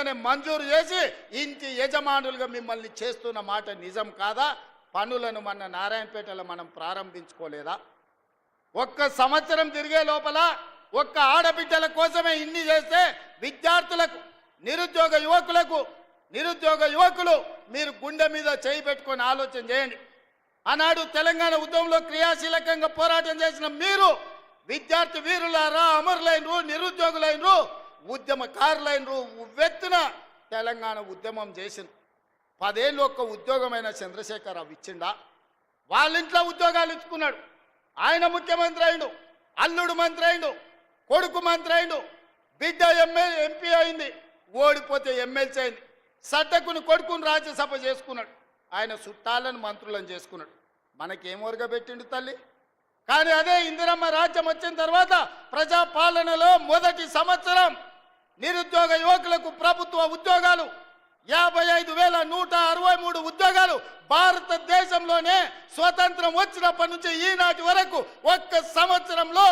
మీదనే మంజూరు చేసి ఇంటి యజమానులుగా మిమ్మల్ని చేస్తున్న మాట నిజం కాదా? పనులను మన నారాయణపేటలో మనం ప్రారంభించుకోలేదా? ఒక్క సంవత్సరం తిరిగే లోపల ఒక్క ఆడబిడ్డల కోసమే ఇన్ని చేస్తే విద్యార్థులకు నిరుద్యోగ యువకులు మీరు గుండె మీద చేయి పెట్టుకొని ఆలోచన చేయండి. ఆనాడు తెలంగాణ ఉద్యమంలో క్రియాశీలకంగా పోరాటం చేసిన మీరు విద్యార్థి వీరులారా, అమరులైనరు, నిరుద్యోగులైనరు, ఉద్యమకారులైనరు, ఉవ్వెత్తున తెలంగాణ ఉద్యమం చేసిన 10 ఏళ్ళు ఒక్క ఉద్యోగమైన చంద్రశేఖరరావు ఇచ్చిండా? వాళ్ళ ఇంట్లో ఉద్యోగాలు ఇచ్చుకున్నాడు. ఆయన ముఖ్యమంత్రి అయిండు, అల్లుడు మంత్రి అయిండు, కొడుకు మంత్రి అయిండు, బిడ్డ ఎంపీ అయింది, ఓడిపోతే ఎమ్మెల్సీ అయింది, సడ్డకుని కొడుకుని రాజ్యసభ చేసుకున్నాడు, ఆయన చుట్టాలను మంత్రులను చేసుకున్నాడు. మనకేం ఒరగబెట్టిండు తల్లి? కానీ అదే ఇందిరమ్మ రాజ్యం వచ్చిన తర్వాత ప్రజాపాలనలో మొదటి సంవత్సరం నిరుద్యోగ యువకులకు ప్రభుత్వ ఉద్యోగాలు 55,163 ఉద్యోగాలు భారతదేశంలోనే స్వతంత్రం వచ్చినప్పటి నుంచి ఈనాటి వరకు ఒక్క సంవత్సరంలో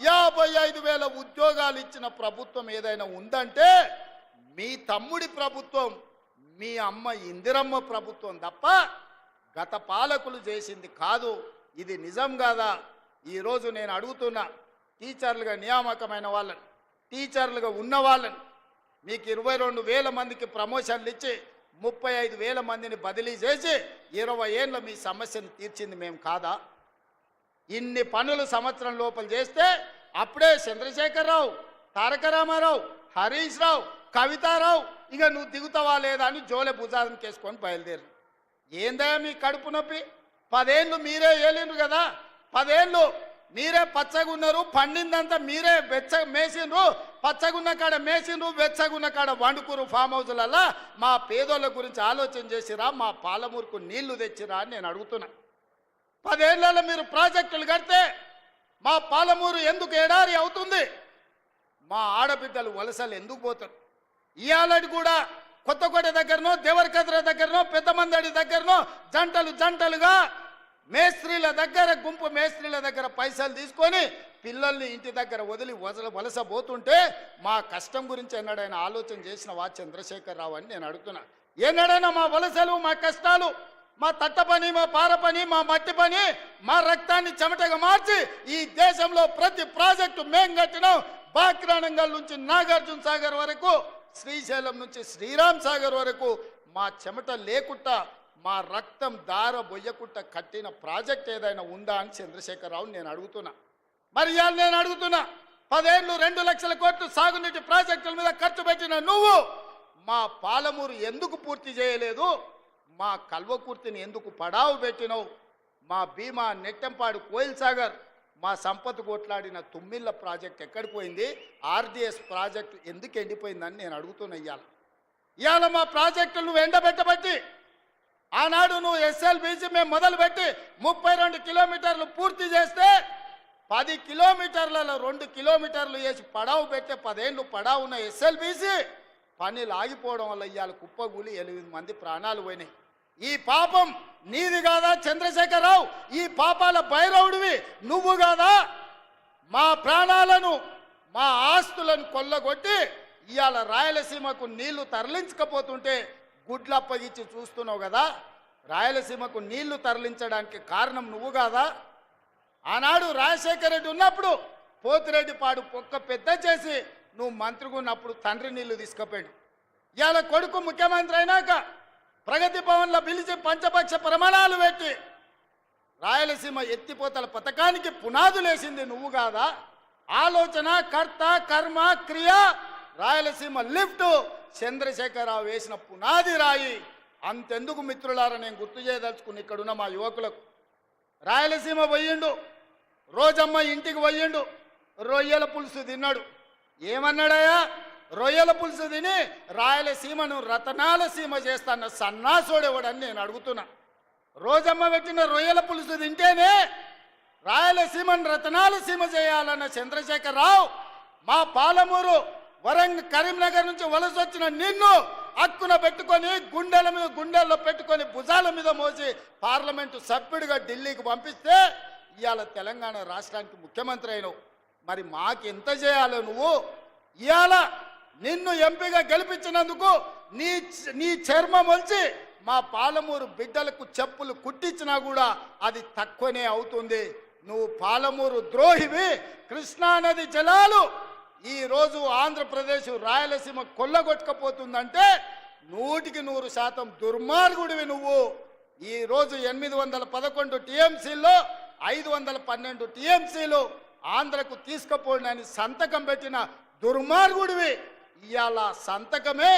55,000 ఉద్యోగాలు ఇచ్చిన ప్రభుత్వం ఏదైనా ఉందంటే మీ తమ్ముడి ప్రభుత్వం, మీ అమ్మ ఇందిరమ్మ ప్రభుత్వం తప్ప గత పాలకులు చేసింది కాదు. ఇది నిజం కాదా? ఈరోజు నేను అడుగుతున్నా, టీచర్లుగా నియామకమైన వాళ్ళని, టీచర్లుగా ఉన్న వాళ్ళని, మీకు 22,000 మందికి ప్రమోషన్లు ఇచ్చి 35,000 మందిని బదిలీ చేసి 20 ఏళ్ళ మీ సమస్యను తీర్చింది మేము కాదా? ఇన్ని పనులు సంవత్సరం లోపల చేస్తే అప్పుడే చంద్రశేఖరరావు, తారక రామారావు, హరీష్ రావు, కవితారావు ఇక నువ్వు దిగుతావా లేదా అని జోలె భుజాలను కేసుకొని బయలుదేరు. ఏందా మీ కడుపు నొప్పి? 10 ఏళ్ళు మీరే ఏలిండ్రు కదా, 10 ఏళ్ళు మీరే పచ్చగున్నారు, పండిందంతా మీరే మేసిండ్రు, పచ్చగున్న కాడ మేసిండ్రు, వెచ్చగున్న కాడ వండుకురు ఫామ్ హౌస్లల్లా. మా పేదోళ్ళ గురించి ఆలోచన చేసిరా? మా పాలమూరుకు నీళ్లు తెచ్చిరా అని నేను అడుగుతున్నా. 10 ఏళ్లలో మీరు ప్రాజెక్టులు కడితే మా పాలమూరు ఎందుకు ఎడారి అవుతుంది? మా ఆడబిడ్డలు వలసలు ఎందుకు పోతారు? ఇయాలటి కూడా కొత్తకోట దగ్గరనో, దేవరకద్ర దగ్గరనో, పెద్దమందడి దగ్గరనో జంటలుగా మేస్త్రీల దగ్గర, గుంపు మేస్త్రీల దగ్గర పైసలు తీసుకొని పిల్లల్ని ఇంటి దగ్గర వదిలి వలస పోతుంటే మా కష్టం గురించి ఎన్నడైనా ఆలోచన చేసిన వా చంద్రశేఖరరావు అని నేను అడుగుతున్నా. ఎన్నడైనా మా వలసలు, మా కష్టాలు, మా తట్ట పని, మా పార పని, మా మట్టి పని, మా రక్తాన్ని చెమటగా మార్చి ఈ దేశంలో ప్రతి ప్రాజెక్టు మేం కట్టినాం. బాక్రానంగల్ నుంచి నాగార్జున సాగర్ వరకు, శ్రీశైలం నుంచి శ్రీరామ్ సాగర్ వరకు మా చెమట లేకుండా, మా రక్తం దార బొయ్యకుట్ట కట్టిన ప్రాజెక్ట్ ఏదైనా ఉందా అని చంద్రశేఖరరావు నేను అడుగుతున్నా. మరి ఇవాళ నేను అడుగుతున్నా, 10 ఏళ్ళు 2 లక్షల కోట్లు సాగునీటి ప్రాజెక్టుల మీద ఖర్చు పెట్టిన నువ్వు మా పాలమూరు ఎందుకు పూర్తి చేయలేదు? మా కల్వకుర్తిని ఎందుకు పడావు పెట్టినవు? మా భీమా, నెట్టంపాడు, కోయిల్ సాగర్, మా సంపద కొట్లాడిన తుమ్మిళ్ళ ప్రాజెక్ట్ ఎక్కడికి పోయింది? ఆర్డిఎస్ ప్రాజెక్టు ఎందుకు ఎండిపోయిందని నేను అడుగుతున్నా. ఇవాళ మా ప్రాజెక్టులు నువ్వు ఎండబెట్టబట్టి, ఆనాడు నువ్వు ఎస్ఎల్బీసీ మేము మొదలుపెట్టి 32 కిలోమీటర్లు పూర్తి చేస్తే 10 కిలోమీటర్లలో 2 కిలోమీటర్లు వేసి పడావు పెట్టే 10 ఏళ్ళు పడావు ఉన్న ఎస్ఎల్బీసీ పనులు ఆగిపోవడం వల్ల ఇవాళ కుప్పగూలి 8 మంది ప్రాణాలు పోయినాయి. ఈ పాపం నీది కాదా చంద్రశేఖరరావు? ఈ పాపాల భైరవుడివి నువ్వు కాదా? మా ప్రాణాలను, మా ఆస్తులను కొల్లగొట్టి ఇవాళ రాయలసీమకు నీళ్లు తరలించకపోతుంటే గుడ్లు అప్పగిచ్చి చూస్తున్నావు కదా. రాయలసీమకు నీళ్లు తరలించడానికి కారణం నువ్వు కాదా? ఆనాడు రాజశేఖర రెడ్డి ఉన్నప్పుడు పోతిరెడ్డిపాడు పొక్క పెద్ద చేసి నువ్వు మంత్రిగా ఉన్నప్పుడు తండ్రి నీళ్లు తీసుకుపోయాడు. ఇవాళ కొడుకు ముఖ్యమంత్రి అయినాక ప్రగతి భవన్లో పిలిచి పంచపక్ష ప్రమాణాలు పెట్టి రాయలసీమ ఎత్తిపోతల పథకానికి పునాదులేసింది నువ్వు కాదా? ఆలోచన, కర్త, కర్మ, క్రియ, రాయలసీమ లిఫ్ట్ చంద్రశేఖరరావు వేసిన పునాది రాయి. అంతెందుకు మిత్రులారా, నేను గుర్తు చేయదలుచుకుని ఇక్కడున్న మా యువకులకు, రాయలసీమ పోయిండు, రోజమ్మ ఇంటికి పోయిండు, రొయ్యల పులుసు తిన్నాడు. ఏమన్నాడయా? రొయ్యల పులుసు తిని రాయలసీమను రతనాల సీమ చేస్తాన్న సన్నాసోడేవాడని నేను అడుగుతున్నా. రోజమ్మ పెట్టిన రొయ్యల పులుసు తింటేనే రాయలసీమను రతనాల సీమ చేయాలన్న చంద్రశేఖరరావు మా పాలమూరు, కరీంనగర్ నుంచి వలస వచ్చిన నిన్ను హక్కున పెట్టుకొని గుండెల్లో పెట్టుకొని భుజాల మీద మోసి పార్లమెంటు సభ్యుడిగా ఢిల్లీకి పంపిస్తే ఇవాళ తెలంగాణ రాష్ట్రానికి ముఖ్యమంత్రి అయినవు. మరి మాకెంత చేయాలో నువ్వు? ఇవాళ నిన్ను ఎంపీగా గెలిపించినందుకు నీ నీ చర్మం వచ్చి మా పాలమూరు బిడ్డలకు చెప్పులు కుట్టించినా కూడా అది తక్కువనే అవుతుంది. నువ్వు పాలమూరు ద్రోహివి. కృష్ణానది జలాలు ఈరోజు ఆంధ్రప్రదేశ్ రాయలసీమ కొల్లగొట్టకపోతుందంటే 100% దుర్మార్గుడివి నువ్వు. ఈరోజు 811 టీఎంసీల్లో 512 టీఎంసీలు ఆంధ్రకు తీసుకుపోయినని సంతకం పెట్టిన దుర్మార్గుడివి. ఇవాళ సంతకమే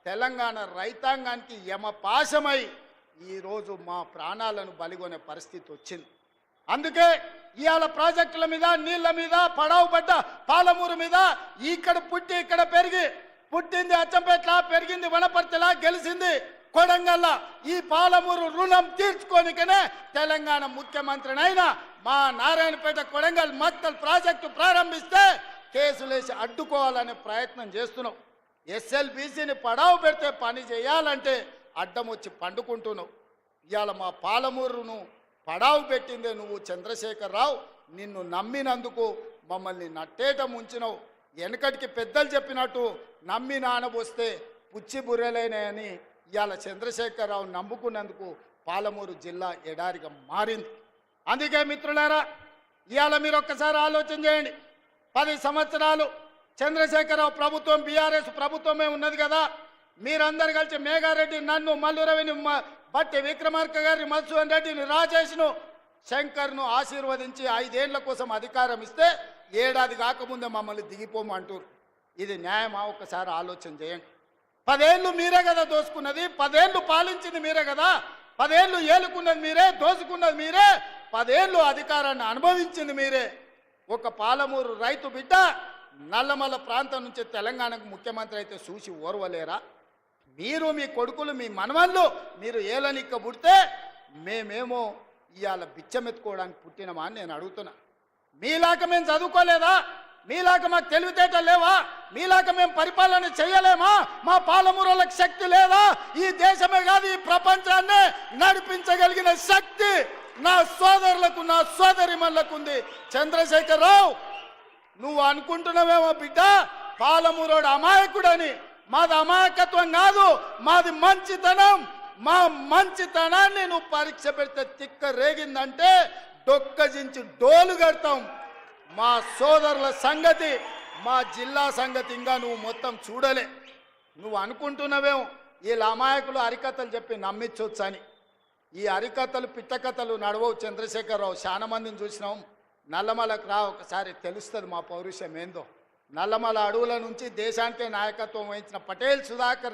తెలంగాణ రైతాంగానికి యమపాశమై ఈరోజు మా ప్రాణాలను బలిగొనే పరిస్థితి వచ్చింది. అందుకే ఇవాళ ప్రాజెక్టుల మీద, నీళ్ల మీద, పడావు పడ్డ పాలమూరు మీద ఇక్కడ పుట్టి ఇక్కడ పెరిగి, పుట్టింది అచ్చంపేట్ల, పెరిగింది వనపర్తిలా, గెలిచింది కొడంగల్లా. ఈ పాలమూరు రుణం తీర్చుకోనికనే తెలంగాణ ముఖ్యమంత్రినైనా మా నారాయణపేట కొడంగల్ మక్తల్ ప్రాజెక్టు ప్రారంభిస్తే కేసులేసి అడ్డుకోవాలనే ప్రయత్నం చేస్తున్నావు. ఎస్ఎల్బీసీని పడావు పెడితే పని చేయాలంటే అడ్డం వచ్చి పండుకుంటున్నావు. ఇవాళ మా పాలమూరును పడావు పెట్టిందే నువ్వు చంద్రశేఖరరావు. నిన్ను నమ్మినందుకు మమ్మల్ని నట్టేట ముంచినవు. వెనకటికి పెద్దలు చెప్పినట్టు నమ్మి నానబోస్తే పుచ్చి బుర్రెలేనని ఇవాళ చంద్రశేఖరరావు నమ్ముకున్నందుకు పాలమూరు జిల్లా ఎడారిగా మారింది. అందుకే మిత్రులారా, ఇవాళ మీరు ఒక్కసారి ఆలోచన చేయండి. 10 సంవత్సరాలు చంద్రశేఖరరావు ప్రభుత్వం, బీఆర్ఎస్ ప్రభుత్వమే ఉన్నది కదా. మీరందరు కలిసి మేఘారెడ్డి, నన్ను, మల్లురవిని, బట్టి విక్రమార్క గారిని, మధుసూదన్ రెడ్డిని, రాజేష్ను, శంకర్ను ఆశీర్వదించి 5 ఏళ్ల కోసం అధికారం ఇస్తే ఏడాది కాకముందే మమ్మల్ని దిగిపోమంటారు. ఇది న్యాయమా? ఒక్కసారి ఆలోచన చేయండి. 10 ఏళ్ళు మీరే కదా దోసుకున్నది, 10 ఏళ్ళు పాలించింది మీరే కదా, 10 ఏళ్ళు ఏలుకున్నది మీరే, దోసుకున్నది మీరే, 10 ఏళ్ళు అధికారాన్ని అనుభవించింది మీరే. ఒక పాలమూరు రైతు బిడ్డ నల్లమల్ల ప్రాంతం నుంచి తెలంగాణకు ముఖ్యమంత్రి అయితే చూసి ఓర్వలేరా? మీరు, మీ కొడుకులు, మీ మనవళ్ళు మీరు ఏలనిక్క పుడితే మేమేమో ఇవాళ బిచ్చమెత్తుకోవడానికి పుట్టినమా అని నేను అడుగుతున్నా. మీలాక మేము చదువుకోలేదా? మీలాక మాకు తెలివితేటలు లేవా? మీలాక మేము పరిపాలన చేయలేమా? మా పాలమూరులకు శక్తి లేదా? ఈ దేశమే కాదు ఈ ప్రపంచాన్ని నడిపించగలిగిన శక్తి నా సోదరులకు, నా సోదరిమణులకు ఉంది. చంద్రశేఖరరావు, నువ్వు అనుకుంటున్నావేమో బిడ్డ పాలమూరోడు అమాయకుడని. మాది అమాయకత్వం కాదు, మాది మంచితనం. మా మంచితనాన్ని నువ్వు పరీక్ష పెడితే తిక్క రేగిందంటే డొక్కజించి డోలు కడతాం. మా సోదరుల సంగతి, మా జిల్లా సంగతి ఇంకా నువ్వు మొత్తం చూడలే. నువ్వు అనుకుంటున్నావేమో వీళ్ళ అమాయకులు అరికథలు చెప్పి నమ్మించవచ్చు అని. ఈ అరికథలు, పిట్టకథలు నడవవు చంద్రశేఖరరావు. చాలా మందిని చూసినాం. నల్లమలకు రా, ఒకసారి తెలుస్తుంది మా పౌరుషం ఏందో. నల్లమల అడవుల నుంచి దేశానికే నాయకత్వం వహించిన పటేల్ సుధాకర్